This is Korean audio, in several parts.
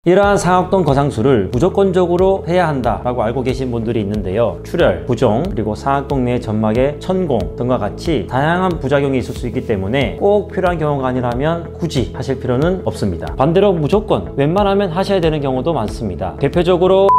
이러한 상악동 거상술을 무조건적으로 해야 한다라고 알고 계신 분들이 있는데요. 출혈, 부종, 그리고 상악동 내 점막의 천공 등과 같이 다양한 부작용이 있을 수 있기 때문에 꼭 필요한 경우가 아니라면 굳이 하실 필요는 없습니다. 반대로 무조건 웬만하면 하셔야 되는 경우도 많습니다. 대표적으로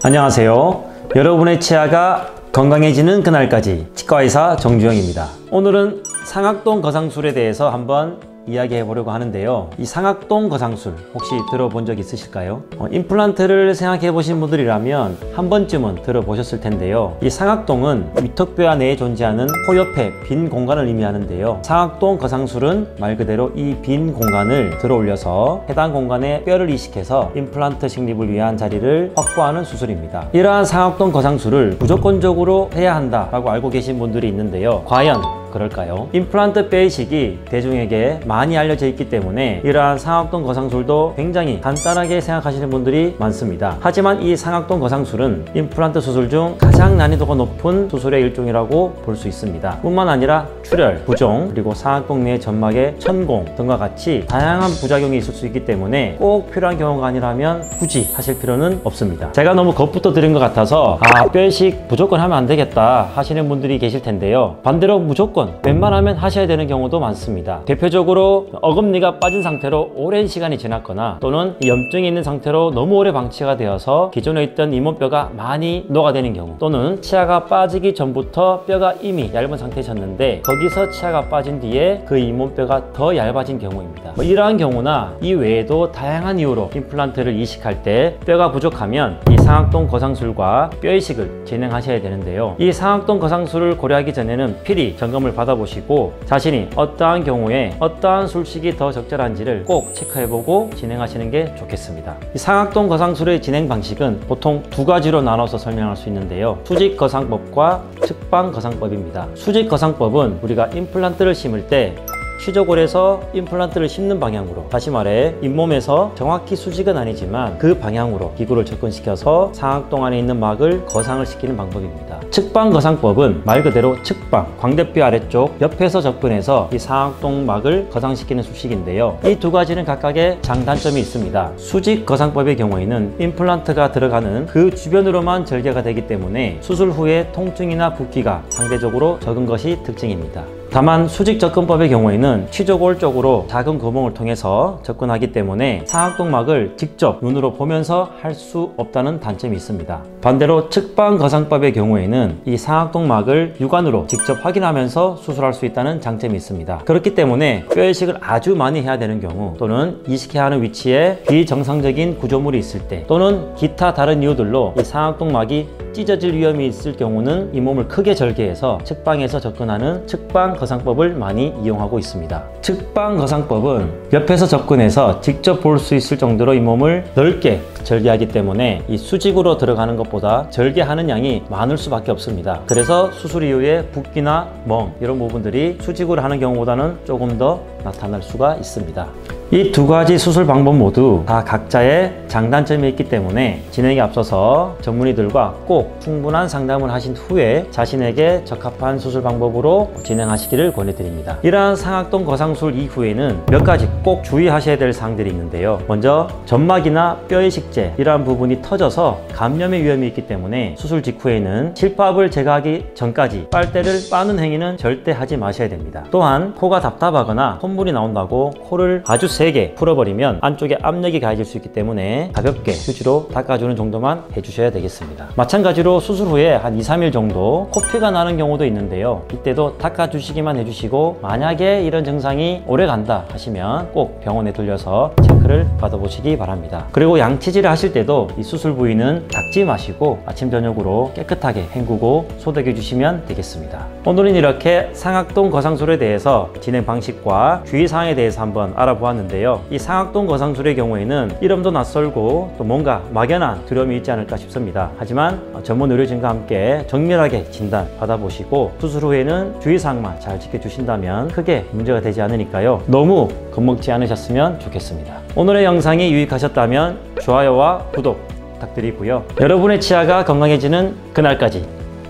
안녕하세요. 여러분의 치아가 건강해지는 그날까지 치과의사 정주영입니다. 오늘은 상악동 거상술에 대해서 한번 이야기해 보려고 하는데요. 이 상악동 거상술 혹시 들어본 적 있으실까요? 임플란트를 생각해 보신 분들이라면 한 번쯤은 들어보셨을 텐데요. 이 상악동은 위턱뼈 내에 존재하는 코 옆에 빈 공간을 의미하는데요. 상악동 거상술은 말 그대로 이 빈 공간을 들어 올려서 해당 공간에 뼈를 이식해서 임플란트 식립을 위한 자리를 확보하는 수술입니다. 이러한 상악동 거상술을 무조건적으로 해야 한다라고 알고 계신 분들이 있는데요. 과연 그럴까요? 임플란트 뼈 이식이 대중에게 많이 알려져 있기 때문에 이러한 상악동 거상술도 굉장히 간단하게 생각하시는 분들이 많습니다. 하지만 이 상악동 거상술은 임플란트 수술 중 가장 난이도가 높은 수술의 일종이라고 볼 수 있습니다. 뿐만 아니라 출혈, 부종, 그리고 상악동 내 점막의 천공 등과 같이 다양한 부작용이 있을 수 있기 때문에 꼭 필요한 경우가 아니라면 굳이 하실 필요는 없습니다. 제가 너무 겁부터 드린 것 같아서 뼈 이식 무조건 하면 안 되겠다 하시는 분들이 계실 텐데요. 반대로 무조건 웬만하면 하셔야 되는 경우도 많습니다. 대표적으로 어금니가 빠진 상태로 오랜 시간이 지났거나 또는 염증이 있는 상태로 너무 오래 방치가 되어서 기존에 있던 잇몸뼈가 많이 녹아내는 경우, 또는 치아가 빠지기 전부터 뼈가 이미 얇은 상태셨는데 거기서 치아가 빠진 뒤에 그 잇몸뼈가 더 얇아진 경우입니다. 이러한 경우나 이 외에도 다양한 이유로 임플란트를 이식할 때 뼈가 부족하면 이 상악동 거상술과 뼈 이식을 진행하셔야 되는데요. 이 상악동 거상술을 고려하기 전에는 필히 점검을 받아보시고 자신이 어떠한 경우에 어떠한 술식이 더 적절한지를 꼭 체크해보고 진행하시는 게 좋겠습니다. 이 상악동 거상술의 진행 방식은 보통 두 가지로 나눠서 설명할 수 있는데요. 수직 거상법과 측방 거상법입니다. 수직 거상법은 우리가 임플란트를 심을 때 취조골에서 임플란트를 심는 방향으로, 다시 말해 잇몸에서 정확히 수직은 아니지만 그 방향으로 기구를 접근시켜서 상악동 안에 있는 막을 거상을 시키는 방법입니다. 측방 거상법은 말 그대로 측방, 광대뼈 아래쪽 옆에서 접근해서 이 상악동 막을 거상시키는 수식인데요. 이 두 가지는 각각의 장단점이 있습니다. 수직 거상법의 경우에는 임플란트가 들어가는 그 주변으로만 절개가 되기 때문에 수술 후에 통증이나 붓기가 상대적으로 적은 것이 특징입니다. 다만 수직 접근법의 경우에는 취조골 쪽으로 작은 구멍을 통해서 접근하기 때문에 상악동막을 직접 눈으로 보면서 할 수 없다는 단점이 있습니다. 반대로 측방 거상법의 경우에는 이 상악동막을 육안으로 직접 확인하면서 수술할 수 있다는 장점이 있습니다. 그렇기 때문에 뼈 이식을 아주 많이 해야 되는 경우, 또는 이식해야 하는 위치에 비정상적인 구조물이 있을 때, 또는 기타 다른 이유들로 이 상악동막이 찢어질 위험이 있을 경우는 잇몸을 크게 절개해서 측방에서 접근하는 측방 거상법을 많이 이용하고 있습니다. 측방 거상법은 옆에서 접근해서 직접 볼 수 있을 정도로 잇몸을 넓게 절개하기 때문에 이 수직으로 들어가는 것보다 절개하는 양이 많을 수밖에 없습니다. 그래서 수술 이후에 붓기나 멍 이런 부분들이 수직으로 하는 경우보다는 조금 더 나타날 수가 있습니다. 이 두 가지 수술 방법 모두 다 각자의 장단점이 있기 때문에 진행에 앞서서 전문의들과 꼭 충분한 상담을 하신 후에 자신에게 적합한 수술 방법으로 진행하시기를 권해드립니다. 이러한 상악동 거상술 이후에는 몇 가지 꼭 주의하셔야 될 사항들이 있는데요. 먼저 점막이나 뼈 이식제 이러한 부분이 터져서 감염의 위험이 있기 때문에 수술 직후에는 실밥을 제거하기 전까지 빨대를 빠는 행위는 절대 하지 마셔야 됩니다. 또한 코가 답답하거나 콧물이 나온다고 코를 아주 세게 풀어버리면 안쪽에 압력이 가해질 수 있기 때문에 가볍게 휴지로 닦아주는 정도만 해주셔야 되겠습니다. 마찬가지로 수술 후에 한 2-3일 정도 코피가 나는 경우도 있는데요. 이때도 닦아주시기만 해주시고, 만약에 이런 증상이 오래 간다 하시면 꼭 병원에 들려서 체크를 받아보시기 바랍니다. 그리고 양치질을 하실 때도 이 수술 부위는 닦지 마시고 아침 저녁으로 깨끗하게 헹구고 소독해 주시면 되겠습니다. 오늘은 이렇게 상악동 거상술에 대해서 진행 방식과 주의사항에 대해서 한번 알아보았는데요. 이 상악동 거상술의 경우에는 이름도 낯설고 또 뭔가 막연한 두려움이 있지 않을까 싶습니다. 하지만 전문 의료진과 함께 정밀하게 진단 받아보시고 수술 후에는 주의사항만 잘 지켜주신다면 크게 문제가 되지 않으니까요. 너무 겁먹지 않으셨으면 좋겠습니다. 오늘의 영상이 유익하셨다면 좋아요와 구독 부탁드리고요. 여러분의 치아가 건강해지는 그날까지,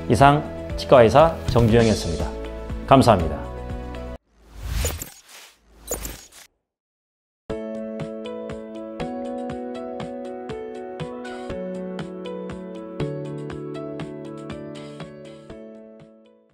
이상 치과의사 정주영이었습니다. 감사합니다.